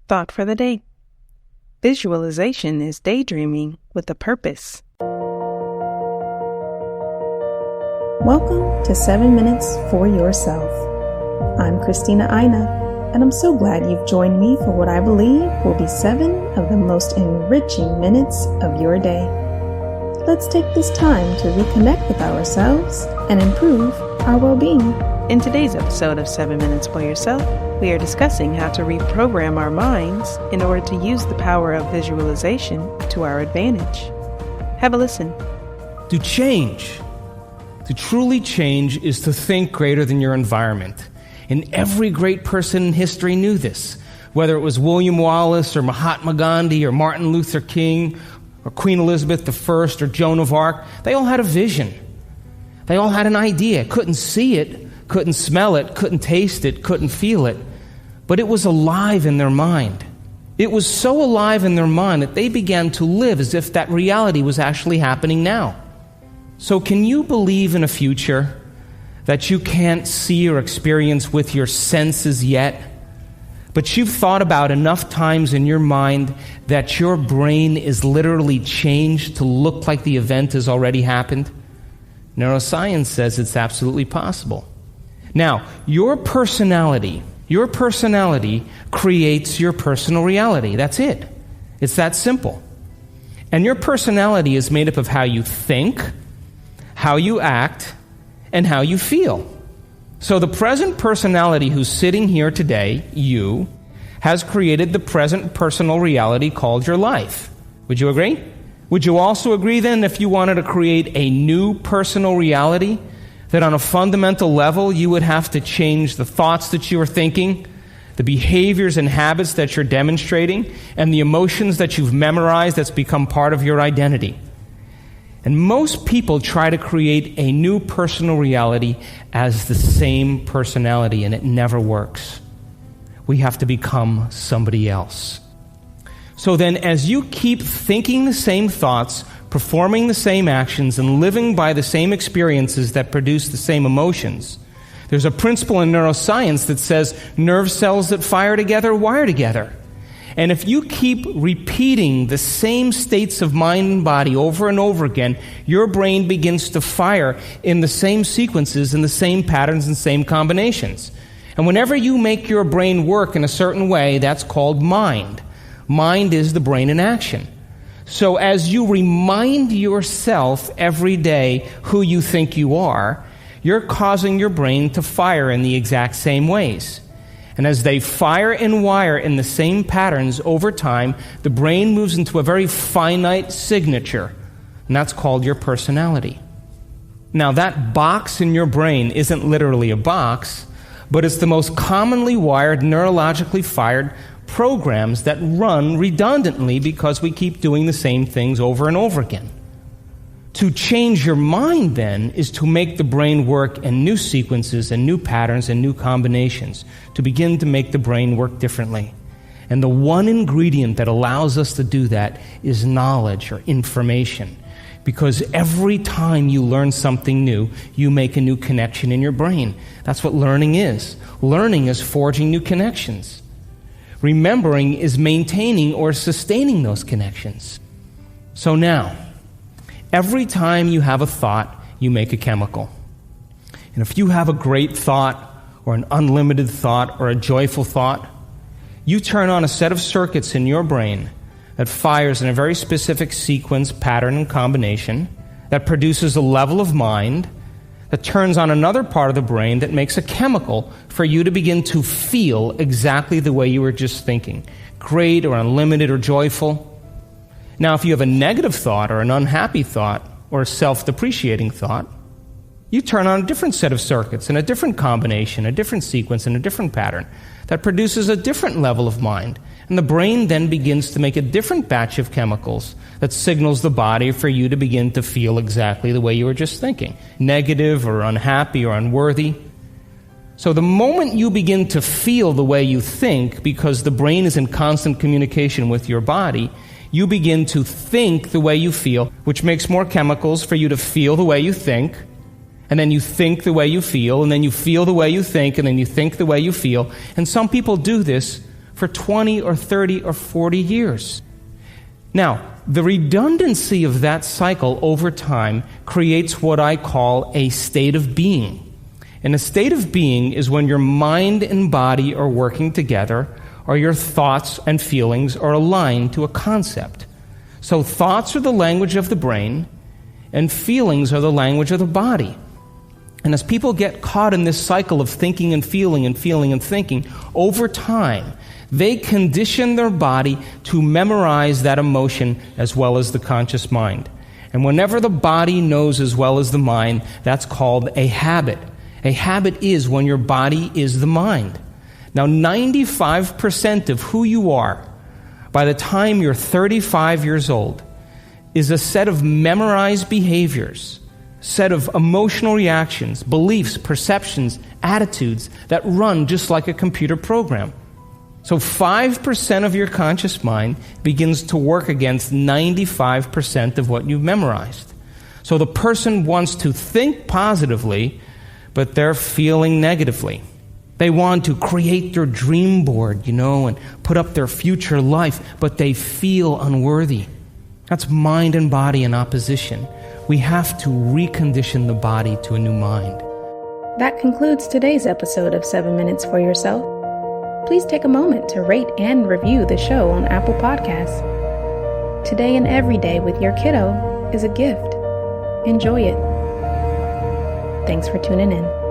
Thought for the day. Visualization is daydreaming with a purpose. Welcome to 7 Minutes for Yourself. I'm Christina, and I'm so glad you've joined me for what I believe will be 7 of the most enriching minutes of your day. Let's take this time to reconnect with ourselves and improve our well-being. In today's episode of 7 Minutes for Yourself, we are discussing how to reprogram our minds in order to use the power of visualization to our advantage. Have a listen. To change, to truly change, is to think greater than your environment. And every great person in history knew this. Whether it was William Wallace or Mahatma Gandhi or Martin Luther King or Queen Elizabeth I or Joan of Arc, they all had a vision. They all had an idea. Couldn't see it, couldn't smell it, couldn't taste it, couldn't feel it. But it was alive in their mind. It was so alive in their mind that they began to live as if that reality was actually happening now. So can you believe in a future that you can't see or experience with your senses yet, but you've thought about enough times in your mind that your brain is literally changed to look like the event has already happened? Neuroscience says it's absolutely possible. Now, your personality creates your personal reality. That's it. It's that simple. And your personality is made up of how you think, how you act, and how you feel. So the present personality who's sitting here today, you, has created the present personal reality called your life. Would you agree? Would you also agree then, if you wanted to create a new personal reality, that on a fundamental level you would have to change the thoughts that you are thinking, the behaviors and habits that you're demonstrating, and the emotions that you've memorized that's become part of your identity? And most people try to create a new personal reality as the same personality, and it never works. We have to become somebody else. So then, as you keep thinking the same thoughts, performing the same actions, and living by the same experiences that produce the same emotions, there's a principle in neuroscience that says nerve cells that fire together wire together. And if you keep repeating the same states of mind and body over and over again, your brain begins to fire in the same sequences, in the same patterns and same combinations. And whenever you make your brain work in a certain way, that's called mind. Mind is the brain in action. So as you remind yourself every day who you think you are, you're causing your brain to fire in the exact same ways. And as they fire and wire in the same patterns over time, the brain moves into a very finite signature, and that's called your personality. Now, that box in your brain isn't literally a box, but it's the most commonly wired, neurologically fired programs that run redundantly because we keep doing the same things over and over again. To change your mind, then, is to make the brain work in new sequences and new patterns and new combinations, to begin to make the brain work differently. And the one ingredient that allows us to do that is knowledge or information. Because every time you learn something new, you make a new connection in your brain. That's what learning is. Learning is forging new connections. Remembering is maintaining or sustaining those connections. So now, every time you have a thought, you make a chemical. And if you have a great thought, or an unlimited thought, or a joyful thought, you turn on a set of circuits in your brain that fires in a very specific sequence, pattern, and combination that produces a level of mind that turns on another part of the brain that makes a chemical for you to begin to feel exactly the way you were just thinking, great or unlimited or joyful. Now, if you have a negative thought or an unhappy thought or a self-depreciating thought, you turn on a different set of circuits and a different combination, a different sequence, and a different pattern that produces a different level of mind. And the brain then begins to make a different batch of chemicals that signals the body for you to begin to feel exactly the way you were just thinking, negative or unhappy or unworthy. So the moment you begin to feel the way you think, because the brain is in constant communication with your body, you begin to think the way you feel, which makes more chemicals for you to feel the way you think, and then you think the way you feel, and then you feel the way you think, and then you think the way you feel. And some people do this for 20 or 30 or 40 years. Now, the redundancy of that cycle over time creates what I call a state of being. And a state of being is when your mind and body are working together, or your thoughts and feelings are aligned to a concept. So thoughts are the language of the brain, and feelings are the language of the body. And as people get caught in this cycle of thinking and feeling and feeling and thinking, over time, they condition their body to memorize that emotion as well as the conscious mind. And whenever the body knows as well as the mind, that's called a habit. A habit is when your body is the mind. Now, 95% of who you are by the time you're 35 years old is a set of memorized behaviors, set of emotional reactions, beliefs, perceptions, attitudes that run just like a computer program. So 5% of your conscious mind begins to work against 95% of what you've memorized. So the person wants to think positively, but they're feeling negatively. They want to create their dream board, and put up their future life, but they feel unworthy. That's mind and body in opposition. We have to recondition the body to a new mind. That concludes today's episode of 7 Minutes for Yourself. Please take a moment to rate and review the show on Apple Podcasts. Today and every day with your kiddo is a gift. Enjoy it. Thanks for tuning in.